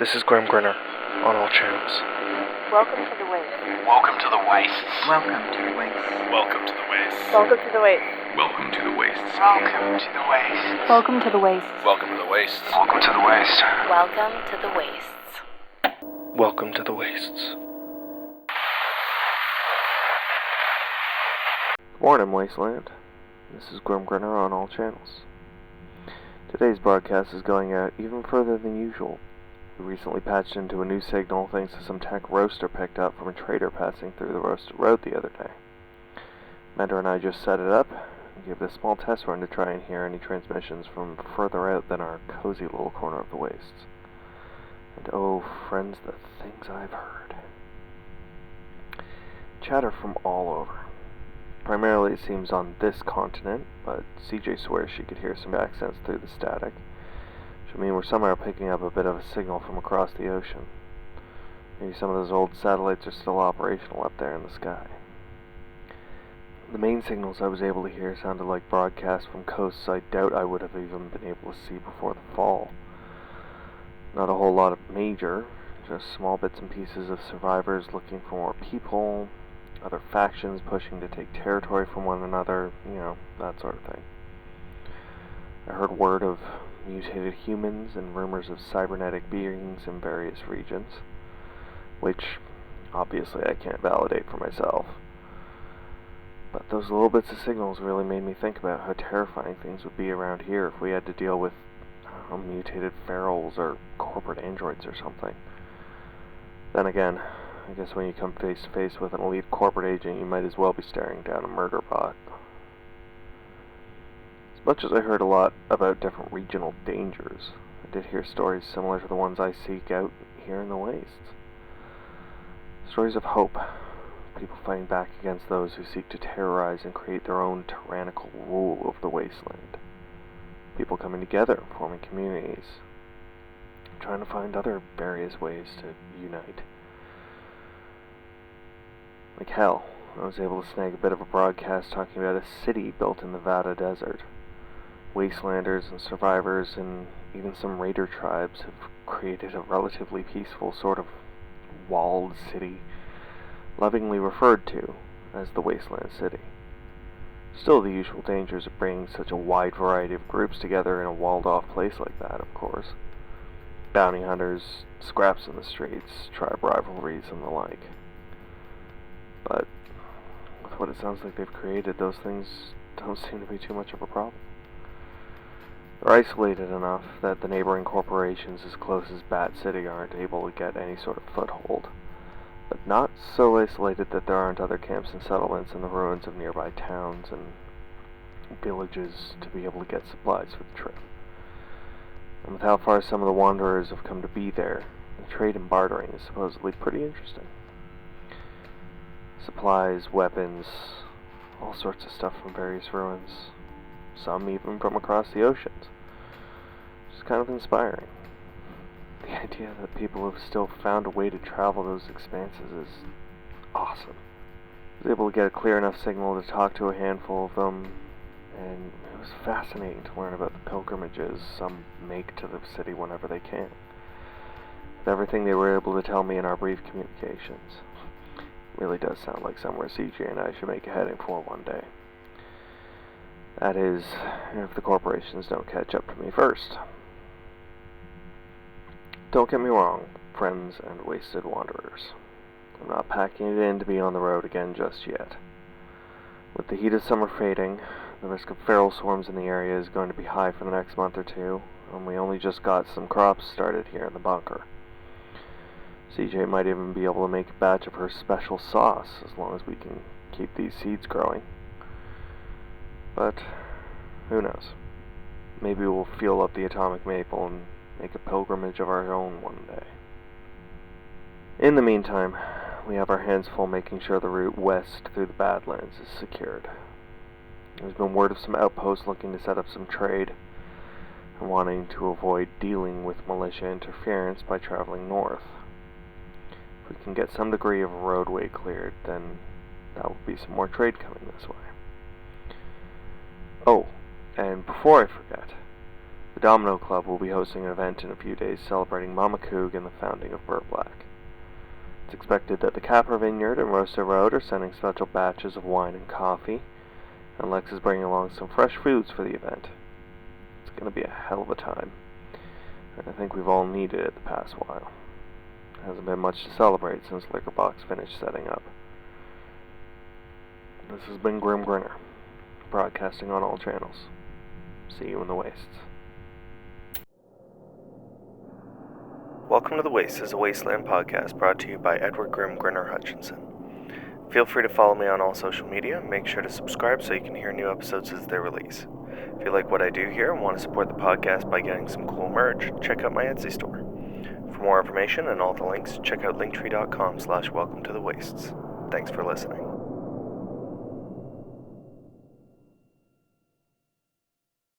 This is Grimm Grinner on all channels. Welcome to the Waste. Welcome to the Wastes. Welcome to the Waste. Welcome to the Wastes. Welcome to the Waste. Welcome to the Wastes. Welcome to the Waste. Welcome to the Wastes. Welcome to the Wastes. Welcome to the Waste. Welcome to the Wastes. Welcome to the Wastes. Good morning, Wasteland. This is Grimm Grinner on all channels. Today's broadcast is going out even further than usual. We recently patched into a new signal thanks to some tech roaster picked up from a trader passing through the roasted road the other day. Mender and I just set it up and gave it a small test run to try and hear any transmissions from further out than our cozy little corner of the wastes. And oh, friends, the things I've heard. Chatter from all over. Primarily it seems on this continent, but CJ swears she could hear some accents through the static. Which would mean we're somehow picking up a bit of a signal from across the ocean. Maybe some of those old satellites are still operational up there in the sky. The main signals I was able to hear sounded like broadcasts from coasts I doubt I would have even been able to see before the fall. Not a whole lot of major, just small bits and pieces of survivors looking for more people, other factions pushing to take territory from one another, that sort of thing. I heard word of mutated humans and rumors of cybernetic beings in various regions, which obviously I can't validate for myself. But those little bits of signals really made me think about how terrifying things would be around here if we had to deal with mutated ferals or corporate androids or something. Then again, I guess when you come face to face with an elite corporate agent, you might as well be staring down a murder bot. As much as I heard a lot about different regional dangers, I did hear stories similar to the ones I seek out here in the wastes. Stories of hope, people fighting back against those who seek to terrorize and create their own tyrannical rule of the wasteland. People coming together, forming communities, trying to find other various ways to unite. Like hell, I was able to snag a bit of a broadcast talking about a city built in the Nevada desert. Wastelanders and survivors and even some raider tribes have created a relatively peaceful sort of walled city, lovingly referred to as the Wasteland City. Still the usual dangers of bringing such a wide variety of groups together in a walled-off place like that, of course. Bounty hunters, scraps in the streets, tribe rivalries, and the like. But with what it sounds like they've created, those things don't seem to be too much of a problem. They're isolated enough that the neighboring corporations as close as Bat City aren't able to get any sort of foothold, but not so isolated that there aren't other camps and settlements in the ruins of nearby towns and villages to be able to get supplies for the trip. And with how far some of the wanderers have come to be there, the trade and bartering is supposedly pretty interesting. Supplies, weapons, all sorts of stuff from various ruins. Some even from across the oceans. It's kind of inspiring. The idea that people have still found a way to travel those expanses is awesome. I was able to get a clear enough signal to talk to a handful of them, and it was fascinating to learn about the pilgrimages some make to the city whenever they can. With everything they were able to tell me in our brief communications. It really does sound like somewhere CJ and I should make a heading for one day. That is, if the corporations don't catch up to me first. Don't get me wrong, friends and wasted wanderers. I'm not packing it in to be on the road again just yet. With the heat of summer fading, the risk of feral swarms in the area is going to be high for the next month or two, and we only just got some crops started here in the bunker. CJ might even be able to make a batch of her special sauce as long as we can keep these seeds growing. But who knows? Maybe we'll fuel up the atomic maple and make a pilgrimage of our own one day. In the meantime, we have our hands full making sure the route west through the Badlands is secured. There's been word of some outposts looking to set up some trade and wanting to avoid dealing with militia interference by traveling north. If we can get some degree of a roadway cleared, then that will be some more trade coming this way. Oh, and before I forget, the Domino Club will be hosting an event in a few days celebrating Mama Coog and the founding of Burt Black. It's expected that the Capper Vineyard and Roaster Road are sending special batches of wine and coffee, and Lex is bringing along some fresh foods for the event. It's going to be a hell of a time, and I think we've all needed it the past while. There hasn't been much to celebrate since Liquorbox finished setting up. This has been Grimm Grinner, broadcasting on all channels. See you in the Wastes. Welcome to the Wastes is a Wasteland podcast brought to you by Edward Grimm Grinner Hutchinson. Feel free to follow me on all social media. Make sure to subscribe so you can hear new episodes as they release. If you like what I do here and want to support the podcast by getting some cool merch, check out my Etsy store. For more information and all the links, check out linktree.com/welcome to the wastes. Thanks for listening.